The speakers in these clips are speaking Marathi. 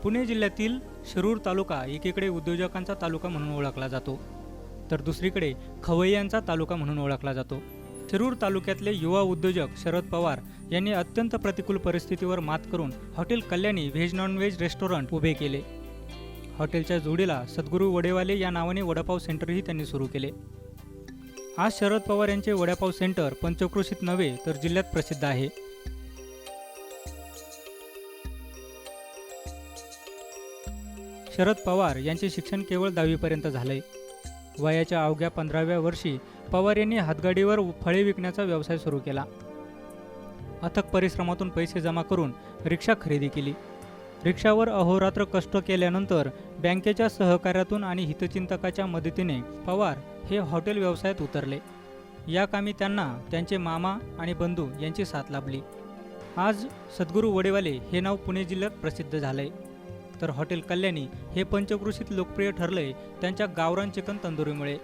पुणे जिल्ह्यातील शिरूर तालुका एकीकडे उद्योजकांचा तालुका म्हणून ओळखला जातो, तर दुसरीकडे खवय्यांचा तालुका म्हणून ओळखला जातो। शिरूर तालुक्यातले युवा उद्योजक शरद पवार यांनी अत्यंत प्रतिकूल परिस्थितीवर मात करून hotel Kalyani veg non veg restaurant उभे केले। हॉटेलच्या जोडीला सद्गुरू वडेवाले या नावाने वडापाव सेंटरही त्यांनी सुरू केले। आज शरद पवार यांचे वडापाव सेंटर पंचक्रोशीत नव्हे तर जिल्ह्यात प्रसिद्ध आहे। शरद पवार यांचे शिक्षण केवळ 10वी पर्यंत झाले। वयाच्या अवघ्या 15व्या वर्षी पवार यांनी हातगाडीवर फळे विकण्याचा व्यवसाय सुरू केला। अथक परिश्रमातून पैसे जमा करून रिक्षा खरेदी केली। रिक्षावर अहोरात्र कष्ट केल्यानंतर बँकेच्या सहकार्यातून आणि हितचिंतकाच्या मदतीने पवार हे हॉटेल व्यवसायात उतरले। या कामी त्यांना त्यांचे मामा आणि बंधू यांची साथ लाभली। आज सद्गुरू वडेवाले हे नाव पुणे जिल्ह्यात प्रसिद्ध झाले, तर हॉटेल कल्याणी हे पंचक्रोशीत लोकप्रिय ठरले त्यांच्या गावरान चिकन तंदुरीमुळे।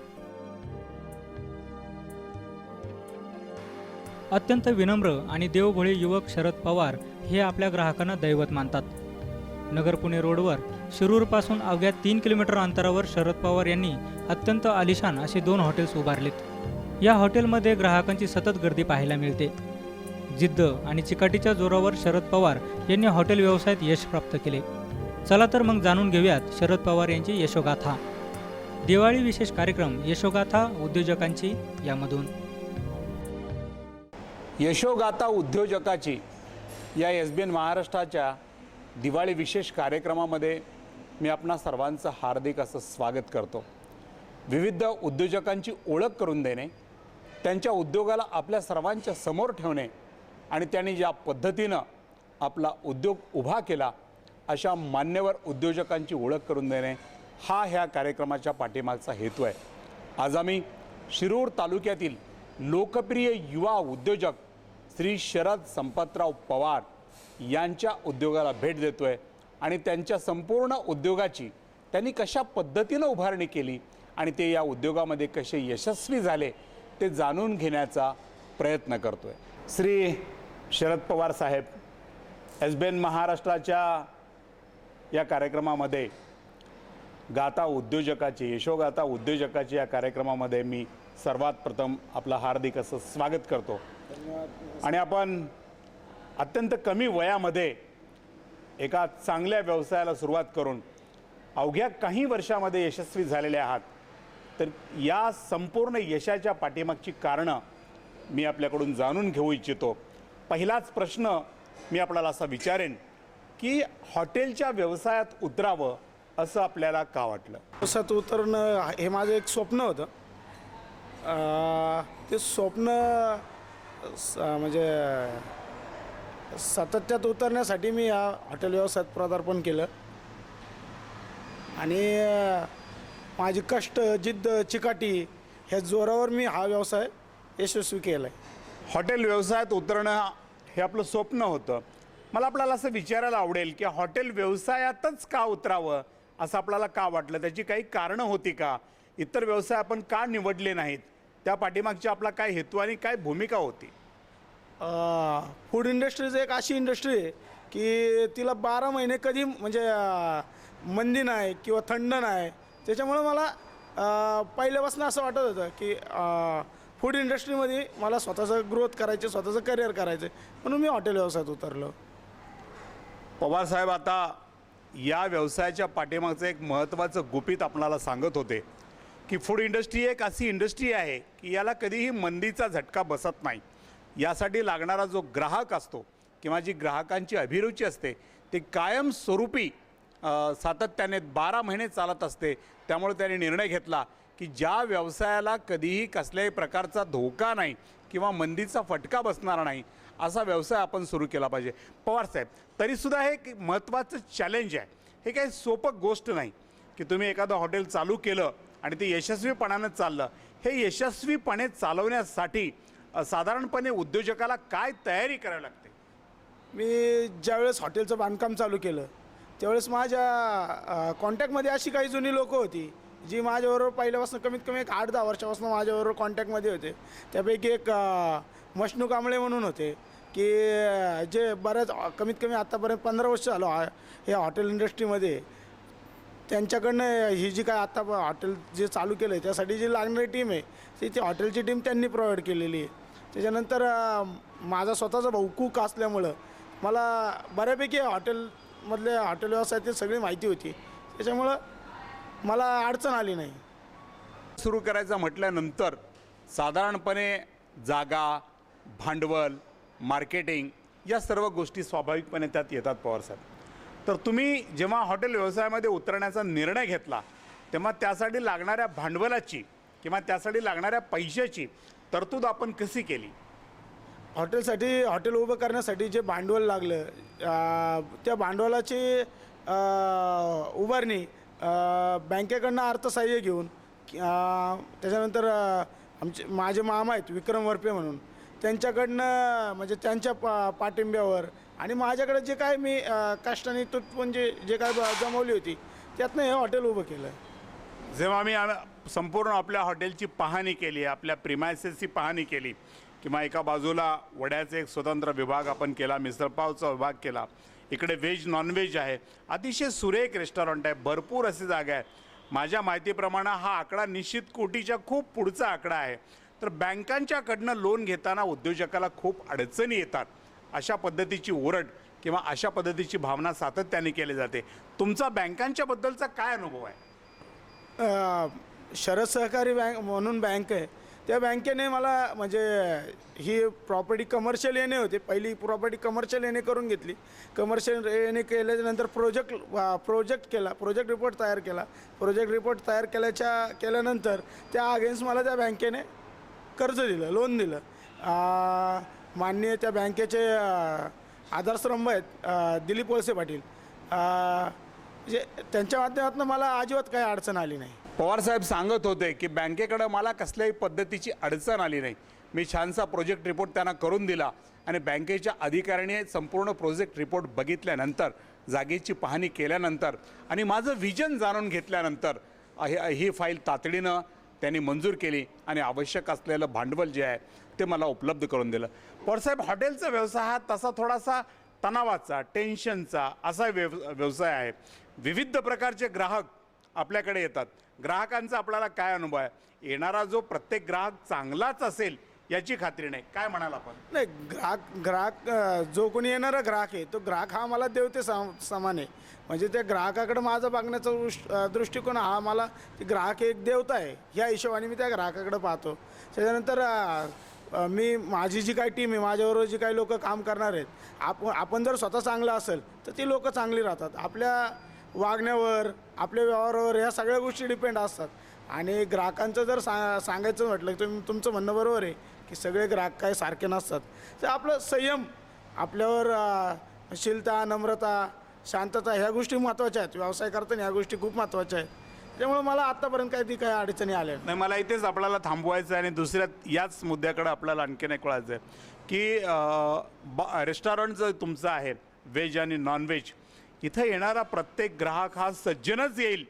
अत्यंत विनम्र आणि देवभोळे युवक शरद पवार हे आपल्या ग्राहकांना दैवत मानतात। नगर पुणे रोडवर शिरूरपासून अवघ्या 3 किलोमीटर अंतरावर शरद पवार यांनी अत्यंत आलिशान असे 2 हॉटेल्स उभारलेत। या हॉटेलमध्ये ग्राहकांची सतत गर्दी पाहायला मिळते। जिद्द आणि चिकाटीच्या जोरावर शरद पवार यांनी हॉटेल व्यवसायात यश प्राप्त केले। चला तर मग जाणून घेऊयात शरद पवार यांची यशोगाथा। दिवाळी विशेष कार्यक्रम यशोगाथा उद्योजकांची यामधून। यशोगाथा उद्योजकाची या SBN महाराष्ट्राच्या दिवाळी विशेष कार्यक्रमामध्ये मी आपणा सर्वांचं हार्दिक असं स्वागत करतो। विविध उद्योजकांची ओळख करून देणे, त्यांच्या उद्योगाला आपल्या सर्वांच्या समोर ठेवणे आणि त्यांनी ज्या पद्धतीनं आपला उद्योग उभा केला अशा मान्यवर उद्योजकांची ओळख करून देणे हा ह्या कार्यक्रमाच्या पाठीमागचा हेतू आहे। आज आम्ही शिरूर तालुक्यातील लोकप्रिय युवा उद्योजक श्री शरद संपतराव पवार यांच्या उद्योगाला भेट देतोय आणि त्यांच्या संपूर्ण उद्योगाची त्यांनी कशा पद्धतीनं उभारणी केली आणि ते या उद्योगामध्ये कसे यशस्वी झाले ते जाणून घेण्याचा प्रयत्न करतोय। श्री शरद पवार साहेब, SBN महाराष्ट्राच्या या कार्यक्रमामध्ये गाथा उद्योजकाची यशोगाथा उद्योजकाची या कार्यक्रमामध्ये मी सर्वात प्रथम आपलं हार्दिक असं स्वागत करतो। आणि आपण अत्यंत कमी वयामध्ये एका चांगल्या व्यवसायाला सुरुवात करून अवघ्या काही वर्षामध्ये यशस्वी झालेले आहात, तर या संपूर्ण यशाच्या पाठीमागची कारणं मी आपल्याकडून जाणून घेऊ इच्छितो। पहिलाच प्रश्न मी आपल्याला असा विचारेन की हॉटेलच्या व्यवसायात उतरावं असं आपल्याला का वाटलं? व्यवसायात उतरणं हे माझं एक स्वप्न होतं। ते स्वप्न म्हणजे सातत्यात उतरण्यासाठी मी या हॉटेल व्यवसायात पदार्पण केलं आणि माझी कष्ट, जिद्द, चिकाटी ह्या जोरावर मी हा व्यवसाय यशस्वी केला आहे। हॉटेल व्यवसायात उतरणं हे आपलं स्वप्न होतं। मला आपल्याला असं विचारायला आवडेल की हॉटेल व्यवसायातच का उतरावं असं आपल्याला का वाटलं? त्याची काही कारणं होती का? इतर व्यवसाय आपण का निवडले नाहीत? त्या पाठीमागची आपला काय हेतू आणि काय भूमिका होती? फूड इंडस्ट्रीज एक अशी इंडस्ट्री आहे की तिला 12 महिने कधी म्हणजे मंदी नाही किंवा थंड नाही। त्याच्यामुळं मला पहिल्यापासून असं वाटत होतं की फूड इंडस्ट्रीमध्ये मला स्वतःचं ग्रोथ करायचं, स्वतःचं करिअर करायचं, म्हणून मी हॉटेल व्यवसायात उतरलो। पवार साहेब, आता या व्यवसायाच्या पाठीमागचं एक महत्त्वाचं गुपित आपल्याला सांगत होते की फूड इंडस्ट्री एक अशी इंडस्ट्री आहे की याला कधीही मंदीचा झटका बसत नाही। यासाठी लागणारा जो ग्राहक असतो किंवा जी ग्राहकांची अभिरुची असते ती कायमस्वरूपी सातत्याने 12 महिने चालत असते। त्यामुळे त्यांनी निर्णय घेतला की ज्या व्यवसायाला कधीही कसल्याही प्रकारचा धोका नाही किंवा मंदीचा फटका बसणार नाही असा व्यवसाय आपण सुरू केला पाहिजे। पवार साहेब, तरीसुद्धा हे एक महत्त्वाचं चॅलेंज आहे। हे काही सोपं गोष्ट नाही की तुम्ही एखादं हॉटेल चालू केलं आणि ते यशस्वीपणानं चाललं। हे यशस्वीपणे चालवण्यासाठी साधारणपणे उद्योजकाला काय तयारी करावी लागते? मी ज्यावेळेस हॉटेलचं बांधकाम चालू केलं त्यावेळेस माझ्या कॉन्टॅक्टमध्ये अशी काही जुनी लोकं होती जी माझ्याबरोबर पहिल्यापासून कमीत कमी एक 8-10 वर्षापासून माझ्याबरोबर कॉन्टॅक्टमध्ये होते। त्यापैकी एक मशनू कांबळे म्हणून होते, की जे बऱ्याच कमीत कमी आत्तापर्यंत 15 वर्ष झालो या हॉटेल इंडस्ट्रीमध्ये, त्यांच्याकडनं ही जी काय आत्ता हॉटेल जे चालू केलं आहे त्यासाठी जी लागणारी टीम आहे ती हॉटेलची टीम त्यांनी प्रोव्हाइड केलेली आहे. त्याच्यानंतर माझा स्वतःचा भाऊ कुक असल्यामुळं मला बऱ्यापैकी हॉटेल व्यवसायातील सगळी माहिती होती, त्याच्यामुळं मला अडचण आली नाही. सुरू करायचं म्हटल्यानंतर साधारणपणे जागा, भांडवल, मार्केटिंग या सर्व गोष्टी स्वाभाविकपणे त्यात येतात पवारसाहेब. तर तुम्ही जेव्हा हॉटेल व्यवसायामध्ये उतरण्याचा निर्णय घेतला तेव्हा त्यासाठी लागणाऱ्या भांडवलाची किंवा त्यासाठी लागणाऱ्या पैशाची तरतूद आपण कशी केली? हॉटेल उभं करण्यासाठी जे भांडवल लागलं त्या भांडवलाची उभारणी बँकेकडनं अर्थसहाय्य घेऊन त्याच्यानंतर माझे मामा आहेत विक्रम वरपे म्हणून, त्यांच्याकडनं म्हणजे त्यांच्या पाठिंब्यावर आणि माझ्याकडे जे काय मी कष्टाने तुटपून जे काय जमवली होती त्यातनं हे हॉटेल उभं केलं. जेव्हा आम्ही संपूर्ण आपल्या हॉटेलची पाहणी केली, आपल्या प्रिमायसेसची पाहणी केली, किंवा एका बाजूला वड्याचा एक स्वतंत्र विभाग आपण केला, मिसळपावचा विभाग केला, इकडे व्हेज नॉनव्हेज आहे, अतिशय सुरेख रेस्टॉरंट आहे, भरपूर अशी जागा आहे. माझ्या माहितीप्रमाणे हा आकडा निश्चित कोटीच्या खूप पुढचा आकडा आहे. तर बँकांच्याकडनं लोन घेताना उद्योजकाला खूप अडचणी येतात. अशा पद्धतीची ओरड किंवा अशा पद्धतीची भावना सातत्याने केली जाते. तुमचा बँकांच्याबद्दलचा काय अनुभव आहे? शरद सहकारी बँक म्हणून बँक आहे, त्या बँकेने मला म्हणजे ही प्रॉपर्टी कमर्शियल येणे होते, पहिली प्रॉपर्टी कमर्शियल येणे करून घेतली. कमर्शियल येणे केल्यानंतर प्रोजेक्ट रिपोर्ट तयार केला. प्रोजेक्ट रिपोर्ट तयार केल्यानंतर त्या अगेन्स्ट मला त्या बँकेने कर्ज दिलं, लोन दिलं. माननीय त्या बँकेचे आधारस्तंभ आहेत दिलीप वळसे पाटील, म्हणजे त्यांच्या माध्यमातून मला अजिबात काही अडचण आली नाही. पवारसाहेब सांगत होते की बँकेकडं मला कसल्याही पद्धतीची अडचण आली नाही. मी छानसा प्रोजेक्ट रिपोर्ट त्यांना करून दिला आणि बँकेच्या अधिकाऱ्याने संपूर्ण प्रोजेक्ट रिपोर्ट बघितल्यानंतर, जागेची पाहणी केल्यानंतर आणि माझं विजन जाणून घेतल्यानंतर ही फाईल तातडीनं त्यांनी मंजूर केली आणि आवश्यक असलेलं भांडवल जे आहे ते मला उपलब्ध करून दिलं. पवारसाहेब, हॉटेलचा व्यवसाय हा तसा थोडासा तणावाचा, टेन्शनचा असा व्यवसाय आहे. विविध प्रकारचे ग्राहक आपल्याकडे येतात. ग्राहकांचा आपल्याला काय अनुभव आहे? येणारा जो प्रत्येक ग्राहक चांगलाच असेल याची खात्री नाही, काय म्हणाल आपण? नाही, ग्राहक जो कोणी येणारा ग्राहक आहे तो ग्राहक हा मला देवते समान आहे. म्हणजे त्या ग्राहकाकडे माझा बघण्याचा दृष्टिकोन हा मला ग्राहक एक देवता आहे ह्या हिशोबाने मी त्या ग्राहकाकडे पाहतो. त्याच्यानंतर माझी जी काही टीम आहे, माझ्याबरोबर जी काही लोक काम करणार आहेत, आपण जर स्वतः चांगलं असेल तर ती लोक चांगली राहतात. आपल्या वागण्यावर, आपल्या व्यवहारावर ह्या सगळ्या गोष्टी डिपेंड असतात. आणि ग्राहकांचं जर सांगायचं म्हटलं तर तुमचं म्हणणं बरोबर आहे की सगळे ग्राहक काही सारखे नसतात. तर आपलं संयम, आपल्यावर शीलता, नम्रता, शांतता ह्या गोष्टी महत्त्वाच्या आहेत. व्यवसाय करताना ह्या गोष्टी खूप महत्त्वाच्या आहेत. त्यामुळे मला आत्तापर्यंत काही अडचणी आल्या नाही. मला इथेच आपल्याला थांबवायचं आहे आणि दुसऱ्या याच मुद्द्याकडे आपल्याला आणखीन एक कळायचं आहे की रेस्टॉरंट जर तुमचं आहे व्हेज आणि नॉनव्हेज, इथं येणारा प्रत्येक ग्राहक हा सज्जनच येईल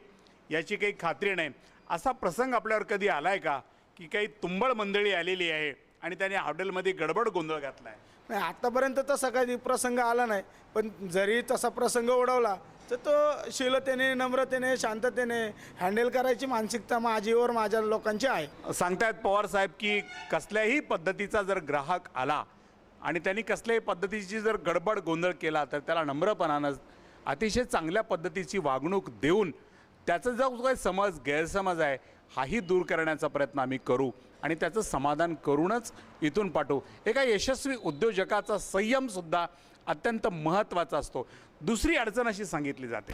याची काही खात्री नाही. असा प्रसंग आपल्यावर कधी आला आहे का की काही तुंबळ मंडळी आलेली आहे आणि त्याने हॉटेलमध्ये गडबड गोंधळ घातला आहे? नाही, आत्तापर्यंत तसा काही प्रसंग आला नाही. पण जरी तसा प्रसंग ओढवला तर तो शीलतेने, नम्रतेने, शांततेने हँडल करायची मानसिकता माझीवर, माझ्या लोकांची आहे. सांगतायत पवारसाहेब की कसल्याही पद्धतीचा जर ग्राहक आला आणि त्यांनी कसल्याही पद्धतीची जर गडबड गोंधळ केला तर त्याला नम्रपणानं अतिशय चांगल्या पद्धतीची वागणूक देऊन त्याचा जो काही गैरसमज आहे हाही दूर करण्याचा प्रयत्न आम्ही करू आणि त्याचं समाधान करूनच इथून पाठवू. एका यशस्वी उद्योजकाचा संयमसुद्धा अत्यंत महत्त्वाचा असतो. दुसरी अडचण अशी सांगितली जाते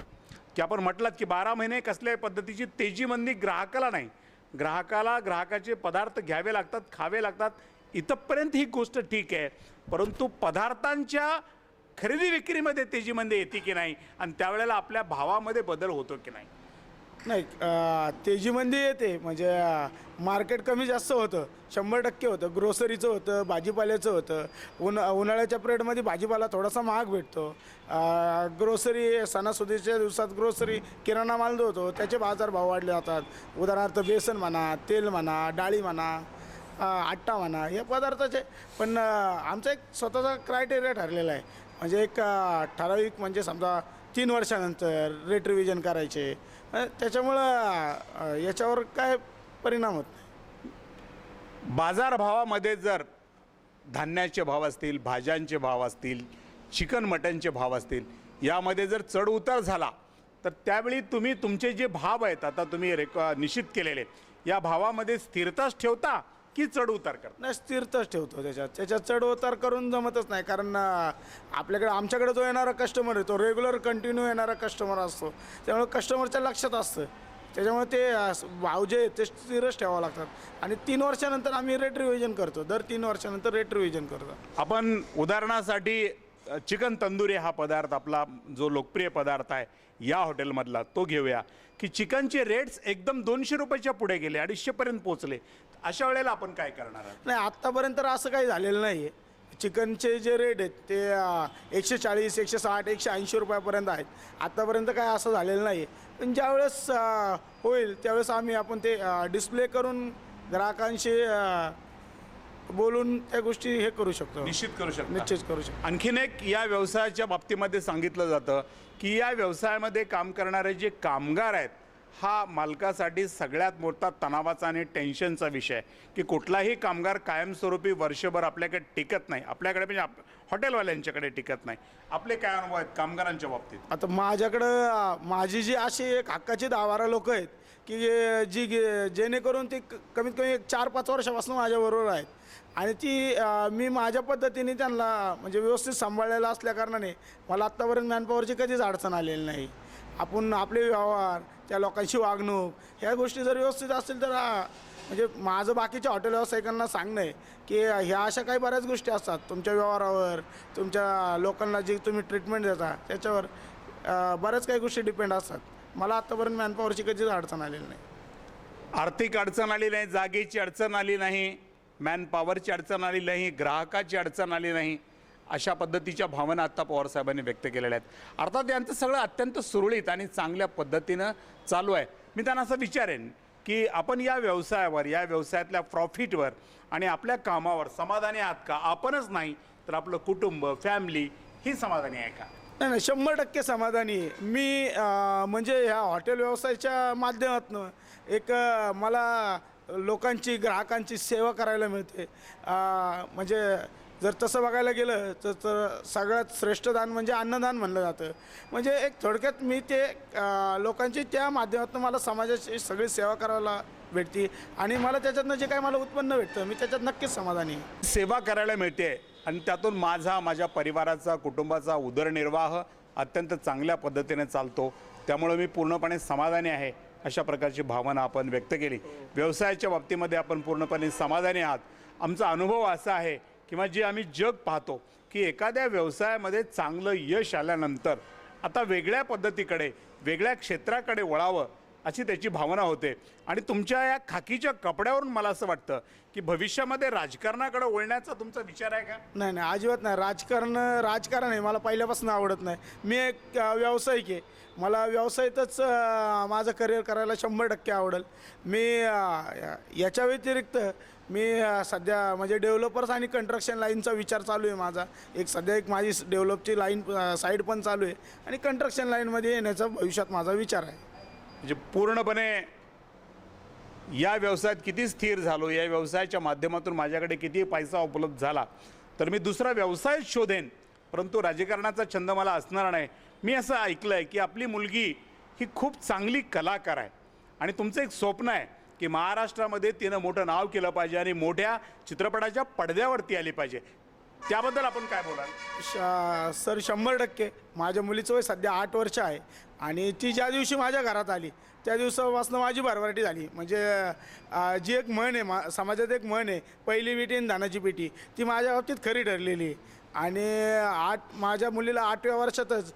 की आपण म्हटलं की 12 महिने कसल्याही पद्धतीची तेजीमंदी ग्राहकाला नाही. ग्राहकाचे पदार्थ घ्यावे लागतात, खावे लागतात, इथंपर्यंत ही गोष्ट ठीक आहे. परंतु पदार्थांच्या खरेदी विक्रीमध्ये तेजीमध्ये येते की नाही आणि त्यावेळेला आपल्या भावामध्ये बदल होतो की नाही? नाही, तेजीमध्ये येते. म्हणजे मार्केट कमी जास्त होतं, 100% होतं. ग्रोसरीचं होतं, भाजीपाल्याचं होतं. उन्हाळ्याच्या पिरियडमध्ये भाजीपाला थोडासा महाग भेटतो. ग्रोसरी सणासुदीच्या दिवसात ग्रोसरी किराणा माल जो होतो त्याचे बाजारभाव वाढले जातात. उदाहरणार्थ बेसन म्हणा, तेल म्हणा, डाळी म्हणा, आट्टा म्हणा या पदार्थाचे. पण आमचा एक स्वतःचा क्रायटेरिया ठरलेला आहे. म्हणजे एक ठराविक म्हणजे समजा 3 वर्षानंतर रेट रिव्हिजन करायचे. त्याच्यामुळं याच्यावर काय परिणाम होत नाही. बाजारभावामध्ये जर धान्याचे भाव असतील, भाज्यांचे भाव असतील, चिकन मटनचे भाव असतील, यामध्ये जर चढ उतार झाला तर त्यावेळी तुम्ही तुमचे जे भाव आहेत आता तुम्ही निश्चित केलेले, या भावामध्ये स्थिरताच ठेवता की चढ उतार करता? नाही, स्थिरताच ठेवतो. त्याच्यात चढ उतार करून जमतच नाही. कारण आमच्याकडे जो येणारा कस्टमर आहे तो रेग्युलर कंटिन्यू येणारा कस्टमर असतो. त्यामुळे कस्टमरच्या लक्षात असतं. त्याच्यामुळे ते भाव जे ते स्थिरच ठेवावं लागतात. आणि 3 वर्षानंतर आम्ही रेट रिव्हिजन करतो. दर 3 वर्षानंतर रेट रिव्हिजन करतो. आपण उदाहरणासाठी चिकन तंदुरी हा पदार्थ आपला जो लोकप्रिय पदार्थ आहे या हॉटेलमधला तो घेऊया की चिकनचे रेट्स एकदम 200 रुपयाच्या पुढे गेले, 250पर्यंत पोहोचले. अशा वेळेला आपण काय करणार आहात? नाही, आत्तापर्यंत तर असं काही झालेलं नाही आहे. चिकनचे जे रेट आहेत ते 140, 160, 180 रुपयापर्यंत आहेत. आत्तापर्यंत काय असं झालेलं नाही आहे. पण ज्यावेळेस होईल त्यावेळेस आपण ते डिस्प्ले करून ग्राहकांशी बोलून त्या गोष्टी हे करू शकतो. निश्चित करू शकतो. निश्चित करू शकतो. आणखीन एक या व्यवसायाच्या बाबतीमध्ये सांगितलं जातं की या व्यवसायामध्ये काम करणारे जे कामगार आहेत हा मालकासाठी सगळ्यात मोठा तणावाचा आणि टेन्शनचा विषय आहे की कुठलाही कामगार कायमस्वरूपी वर्षभर आपल्याकडे टिकत नाही. आपल्याकडे म्हणजे हॉटेलवाल्यांच्याकडे टिकत नाही. आपले काय अनुभव आहेत कामगारांच्या बाबतीत? आता माझ्याकडं माझी जी अशी एक हक्काची 10-12 लोक आहेत की जेणेकरून ती कमीत कमी 4-5 वर्षापासून माझ्याबरोबर आहेत. आणि ती मी माझ्या पद्धतीने त्यांना म्हणजे व्यवस्थित सांभाळलेलं असल्याकारणाने मला आत्तापर्यंत मॅनपॉवरची कधीच अडचण आलेली नाही. आपण आपले व्यवहार, त्या लोकांची वागणूक ह्या गोष्टी जर व्यवस्थित असतील तर म्हणजे माझं बाकीच्या हॉटेल व्यावसायिकांना सांगणं आहे की ह्या अशा काही बऱ्याच गोष्टी असतात तुमच्या व्यवहारावर, तुमच्या लोकांना जी तुम्ही ट्रीटमेंट देता त्याच्यावर बऱ्याच काही गोष्टी डिपेंड असतात. मला आत्तापर्यंत मॅनपॉवरची कधीच अडचण आलेली नाही. आर्थिक अडचण आली नाही, जागेची अडचण आली नाही, मॅनपॉवरची अडचण आली नाही, ग्राहकाची अडचण आली नाही, अशा पद्धतीच्या भावना आत्ता पवारसाहेबांनी व्यक्त केलेल्या आहेत. अर्थात यांचं सगळं अत्यंत सुरळीत आणि चांगल्या पद्धतीनं चालू आहे. मी त्यांना असं विचारेन की आपण या व्यवसायावर, या व्यवसायातल्या प्रॉफिटवर आणि आपल्या कामावर समाधानी आहात का? आपणच नाही तर आपलं कुटुंब, फॅमिली ही समाधानी आहे का? नाही, 100% समाधानी आहे मी. म्हणजे ह्या हॉटेल व्यवसायाच्या माध्यमातून एक मला लोकांची, ग्राहकांची सेवा करायला मिळते. म्हणजे जर तसं बघायला गेलं तर सगळ्यात श्रेष्ठ दान म्हणजे अन्नदान म्हणलं जातं. म्हणजे एक थोडक्यात मी ते लोकांची त्या माध्यमातून मला समाजाची सगळी सेवा करायला भेटते आणि मला त्याच्यातनं जे काय मला उत्पन्न भेटतं मी त्याच्यात नक्कीच समाधानी आहे. सेवा करायला मिळते आणि त्यातून माझ्या परिवाराचा, कुटुंबाचा उदरनिर्वाह अत्यंत चांगल्या पद्धतीने चालतो. त्यामुळे मी पूर्णपणे समाधानी आहे, अशा प्रकारची भावना आपण व्यक्त केली. व्यवसायाच्या बाबतीमध्ये आपण पूर्णपणे समाधानी आहात. आमचा अनुभव असा आहे किंवा जे आम्ही जग पाहतो की एखाद्या व्यवसायामध्ये चांगलं यश आल्यानंतर आता वेगळ्या पद्धतीकडे, वेगळ्या क्षेत्राकडे वळावं अशी त्याची भावना होते. आणि तुमच्या या खाकीच्या कपड्यावरून मला असं वाटतं की भविष्यामध्ये राजकारणाकडे वळण्याचा तुमचा विचार आहे का? नाही, अजिबात नाही. राजकारण आहे मला पहिल्यापासून आवडत नाही. मी एक व्यावसायिक आहे. मला व्यवसायातच माझं करिअर करायला 100% आवडेल. मी याच्या व्यतिरिक्त मी सध्या म्हणजे डेव्हलपर्स आणि कंस्ट्रक्शन लाईनचा विचार चालू आहे माझा. सध्या माझी डेव्हलपची लाईन साईड पण चालू आहे आणि कंस्ट्रक्शन लाईनमध्ये येण्याचा भविष्यात माझा विचार आहे. म्हणजे पूर्णपणे या व्यवसायात किती स्थिर झालो, या व्यवसायाच्या माध्यमातून माझ्याकडे किती पैसा उपलब्ध झाला तर मी दुसरा व्यवसाय शोधेन, परंतु राजकारणाचा छंद मला असणार नाही. मी असं ऐकलं आहे की आपली मुलगी ही खूप चांगली कलाकार आहे आणि तुमचं एक स्वप्न आहे की महाराष्ट्रामध्ये तिनं मोठं नाव केलं पाहिजे आणि मोठ्या चित्रपटाच्या पडद्यावरती आली पाहिजे. त्याबद्दल आपण काय बोलाल? सर 100% माझ्या मुलीचं वय सध्या 8 वर्ष आहे आणि ती ज्या दिवशी माझ्या घरात आली त्या दिवसापासून माझी भरभराटी झाली. म्हणजे जी एक म्हण आहे समाजात, एक म्हण आहे, पहिली विटी आणि धानाची पेटी, ती माझ्या बाबतीत खरी ठरलेली आहे. आणि माझ्या मुलीला 8व्या वर्षातच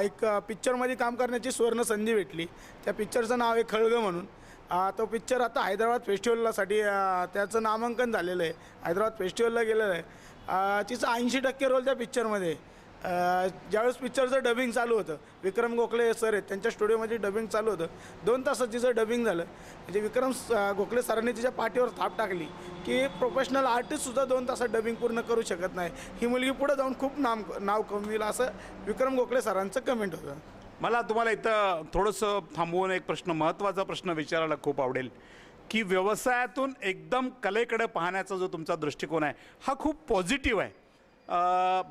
एक पिक्चरमध्ये काम करण्याची सुवर्ण संधी भेटली. त्या पिक्चरचं नाव आहे खळगं म्हणून. तो पिक्चर आता हैदराबाद फेस्टिवलसाठी त्याचं नामांकन झालेलं आहे. हैदराबाद फेस्टिवलला गेलेलं आहे. तिचा 80% रोल त्या पिक्चरमध्ये. ज्यावेळेस पिक्चरचं डबिंग चालू होतं, विक्रम गोखले सर आहेत त्यांच्या स्टुडिओमध्ये डबिंग चालू होतं, 2 तासात तिचं डबिंग झालं. म्हणजे विक्रम गोखले सरांनी तिच्या पाठीवर थाप टाकली की प्रोफेशनल आर्टिस्टसुद्धा 2 तासात डबिंग पूर्ण करू शकत नाही, ही मुलगी पुढे जाऊन खूप नाव कमविल, असं विक्रम गोखले सरांचं कमेंट होतं. मला तुम्हाला इथं थोडंसं थांबवून एक महत्त्वाचा प्रश्न विचारायला खूप आवडेल की व्यवसायातून एकदम कलेकडे पाहण्याचा जो तुमचा दृष्टिकोन आहे हा खूप पॉझिटिव्ह आहे.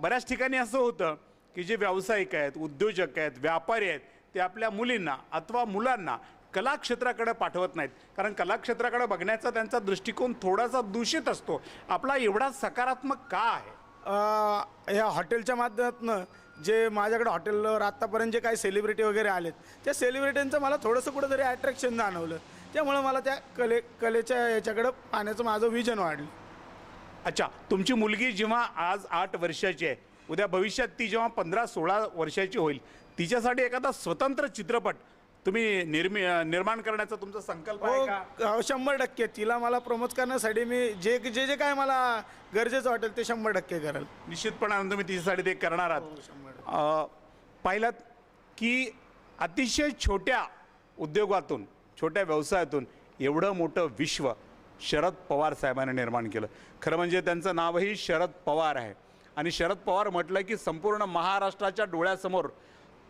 बऱ्याच ठिकाणी असं होतं की जे व्यावसायिक आहेत, उद्योजक आहेत, व्यापारी आहेत, ते आपल्या मुलींना अथवा मुलांना कलाक्षेत्राकडे पाठवत नाहीत, कारण कलाक्षेत्राकडे बघण्याचा त्यांचा दृष्टिकोन थोडासा दूषित असतो. आपला एवढा सकारात्मक का आहे? ह्या हॉटेलच्या माध्यमातून जे माझ्याकडे हॉटेलवर आत्तापर्यंत जे काही सेलिब्रिटी वगैरे आलेत, त्या सेलिब्रिटींचं मला थोडंसं कुठंतरी अट्रॅक्शन जाणवलं, त्यामुळं मला त्या कलेच्या याच्याकडं पाहण्याचं माझं विजन वाढलं. अच्छा, तुमची मुलगी जेव्हा आज 8 वर्षाची आहे, उद्या भविष्यात ती जेव्हा 15-16 वर्षाची होईल, तिच्यासाठी एखादा स्वतंत्र चित्रपट तुम्ही निर्माण करण्याचा तुमचा संकल्प आहे का? 100% तिला मला प्रमोट करण्यासाठी मी जे जे काय मला गरजेचं वाटेल ते 100% करेल. निश्चितपणाने तुम्ही तिच्यासाठी ते करणार आहात. पाहिलं की अतिशय छोट्या उद्योगातून, छोट्या व्यवसायातून एवढं मोठं विश्व शरद पवार साहेबांनी निर्माण केलं. खरं म्हणजे त्यांचं नावही शरद पवार आहे आणि शरद पवार म्हटलं की संपूर्ण महाराष्ट्राच्या डोळ्यासमोर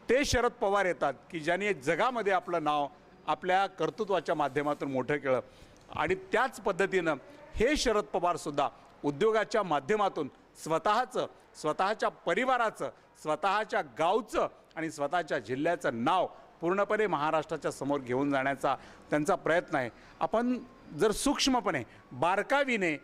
ते शरद पवार येतात की ज्यांनी जगामध्ये आपलं नाव आपल्या कर्तृत्वाच्या माध्यमातून मोठं केलं. आणि त्याच पद्धतीनं हे शरद पवारसुद्धा उद्योगाच्या माध्यमातून स्वतःच्या परिवाराचं, स्वतःच्या गावचं आणि स्वतःच्या जिल्ह्याचं नाव पूर्णपणे महाराष्ट्राच्या समोर घेऊन जाण्याचा त्यांचा प्रयत्न आहे. आपण जर सूक्ष्मपणे बारकावीने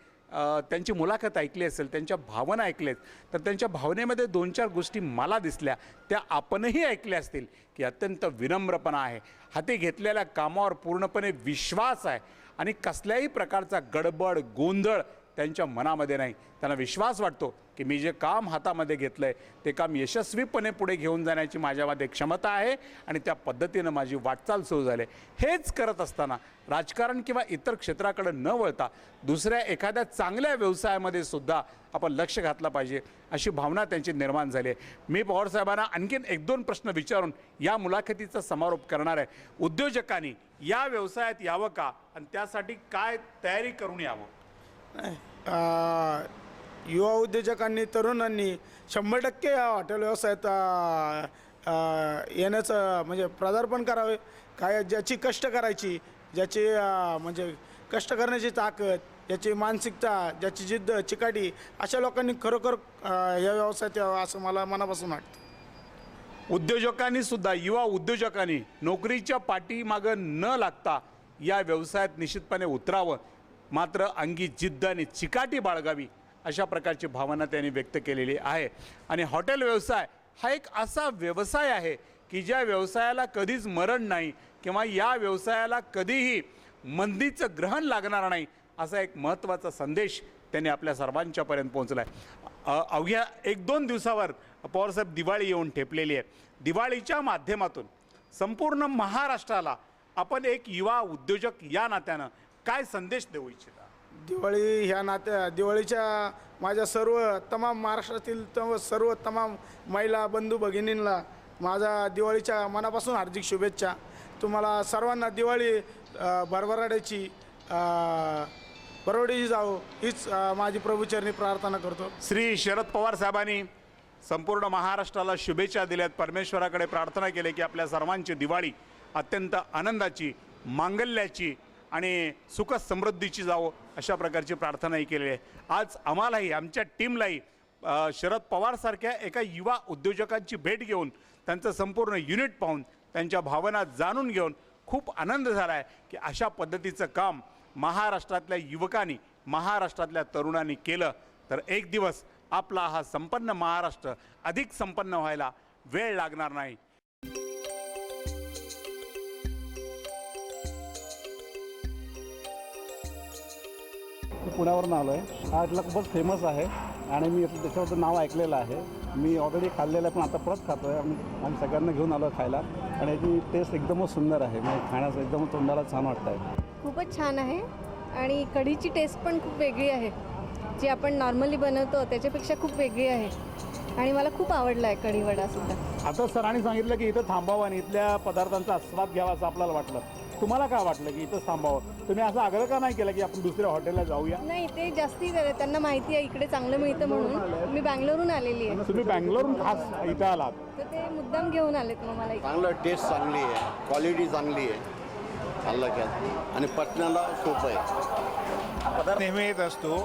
त्यांची मुलाखत ऐकली असेल, त्यांच्या भावना ऐकल्यात, तर त्यांच्या भावनेमध्ये 2-4 गोष्टी मला दिसल्या, त्या आपणही ऐकल्या असतील की अत्यंत विनम्रपणा आहे, हाती घेतलेल्या कामावर पूर्णपणे विश्वास आहे आणि कसल्याही प्रकारचा गडबड गोंधळ त्यांच्या मनामध्ये नाही. त्यांना विश्वास वाटतो की मी जे काम हातामध्ये घेतलं आहे ते काम यशस्वीपणे पुढे घेऊन जाण्याची माझ्यामध्ये क्षमता आहे आणि त्या पद्धतीनं माझी वाटचाल सुरू झाली. हेच करत असताना राजकारण किंवा इतर क्षेत्राकडे न वळता दुसऱ्या एखाद्या चांगल्या व्यवसायामध्ये सुद्धा आपण लक्ष घातलं पाहिजे, अशी भावना त्यांची निर्माण झाली आहे. मी पवारसाहेबांना आणखीन 1-2 प्रश्न विचारून या मुलाखतीचा समारोप करणार आहे. उद्योजकांनी या व्यवसायात यावं का आणि त्यासाठी काय तयारी करून यावं? युवा उद्योजकांनी, तरुणांनी 100% या हॉटेल व्यवसायात येण्याचं म्हणजे पदार्पण करावे. काय ज्याची कष्ट करायची, ज्याची म्हणजे कष्ट करण्याची ताकद, ज्याची मानसिकता, ज्याची जिद्द, चिकाटी, अशा लोकांनी खरोखर या व्यवसायात यावं असं मला मनापासून वाटतं. उद्योजकांनी सुद्धा, युवा उद्योजकांनी नोकरीच्या पाठीमागं न लागता या व्यवसायात निश्चितपणे उतरावं, मात्र अंगी जिद्द आणि चिकाटी बाळगावी, अशा प्रकारची भावना त्यांनी व्यक्त केलेली आहे. आणि हॉटेल व्यवसाय हा एक असा व्यवसाय आहे की ज्या व्यवसायाला कधीच मरण नाही किंवा या व्यवसायाला कधीही मंदीचं ग्रहण लागणार नाही, असा एक महत्त्वाचा संदेश त्यांनी आपल्या सर्वांच्यापर्यंत पोहोचला आहे. अवघ्या 1-2 दिवसावर पवारसाहेब दिवाळी येऊन ठेपलेली आहे. दिवाळीच्या माध्यमातून संपूर्ण महाराष्ट्राला आपण एक युवा उद्योजक या नात्यानं काय संदेश देऊ इच्छिता? दिवाळी ह्या दिवाळीच्या माझ्या तमाम महाराष्ट्रातील सर्व तमाम महिला बंधू भगिनींना माझा दिवाळीच्या मनापासून हार्दिक शुभेच्छा. तुम्हाला सर्वांना दिवाळी भरभराट्याची परवडीची जावो हीच माझी प्रभूचरणी प्रार्थना करतो. श्री शरद पवार साहेबांनी संपूर्ण महाराष्ट्राला शुभेच्छा दिल्यात, परमेश्वराकडे प्रार्थना केली की आपल्या सर्वांची दिवाळी अत्यंत आनंदाची, मांगल्याची आणि सुख समृद्धीची जावो, अशा प्रकारची प्रार्थनाही केलेली आहे. आज आम्हालाही, आमच्या टीमलाही शरद पवारसारख्या एका युवा उद्योजकांची भेट घेऊन, त्यांचं संपूर्ण युनिट पाहून, त्यांच्या भावना जाणून घेऊन खूप आनंद झाला आहे की अशा पद्धतीचं काम महाराष्ट्रातल्या युवकांनी, महाराष्ट्रातल्या तरुणांनी केलं तर एक दिवस आपला हा संपन्न महाराष्ट्र अधिक संपन्न व्हायला वेळ लागणार नाही. पुण्यावरून आलो आहे. हा इथला खूपच फेमस आहे आणि मी त्याच्याबद्दल नाव ऐकलेलं आहे. मी ऑलरेडी खाल्लेलं आहे, पण आता परत खातो आहे. आम्ही सगळ्यांना घेऊन आलो खायला आणि याची टेस्ट एकदमच सुंदर आहे. म्हणजे खाण्याचं एकदम तोंडाला छान वाटतं आहे. खूपच छान आहे आणि कढीची टेस्ट पण खूप वेगळी आहे. जी आपण नॉर्मली बनवतो त्याच्यापेक्षा खूप वेगळी आहे. आणि मला खूप आवडला आहे कढीवडा सुद्धा. आता सरांनी सांगितलं की इथं थांबावं आणि इथल्या पदार्थांचा आस्वाद घ्यावा असं आपल्याला वाटलं. तुम्हाला काय वाटलं की इथंच थांबावं? तुम्ही असं आग्रह का नाही केला की आपण दुसऱ्या हॉटेलला जाऊया? नाही, ते जास्ती त्यांना माहिती आहे इकडे चांगलं मिळतं म्हणून. मी बँगलोरहून आलेली आहे, तुम्ही बँगलोरहून खास इथं आलात? तर ते मुद्दाम घेऊन आलेत मग मला इकडे. चांगलं टेस्ट चांगली आहे, क्वालिटी चांगली आहे खाल्लं आणि पचनाला सोपं आहे. नेहमी येत असतो.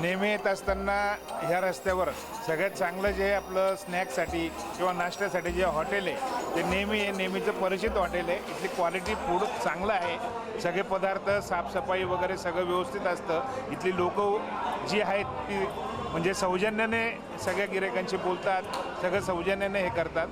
नेहमी येत असताना ह्या रस्त्यावर सगळ्यात चांगलं जे आपलं स्नॅक्ससाठी किंवा नाश्त्यासाठी जे हॉटेल आहे ते नेहमीचं परिचित हॉटेल आहे. इथली क्वालिटी फूड चांगलं आहे. सगळे पदार्थ साफसफाई वगैरे सगळं व्यवस्थित असतं. इथली लोकं जी आहेत ती म्हणजे सौजन्याने सगळ्या गिरायकांशी बोलतात, सगळं सौजन्याने हे करतात.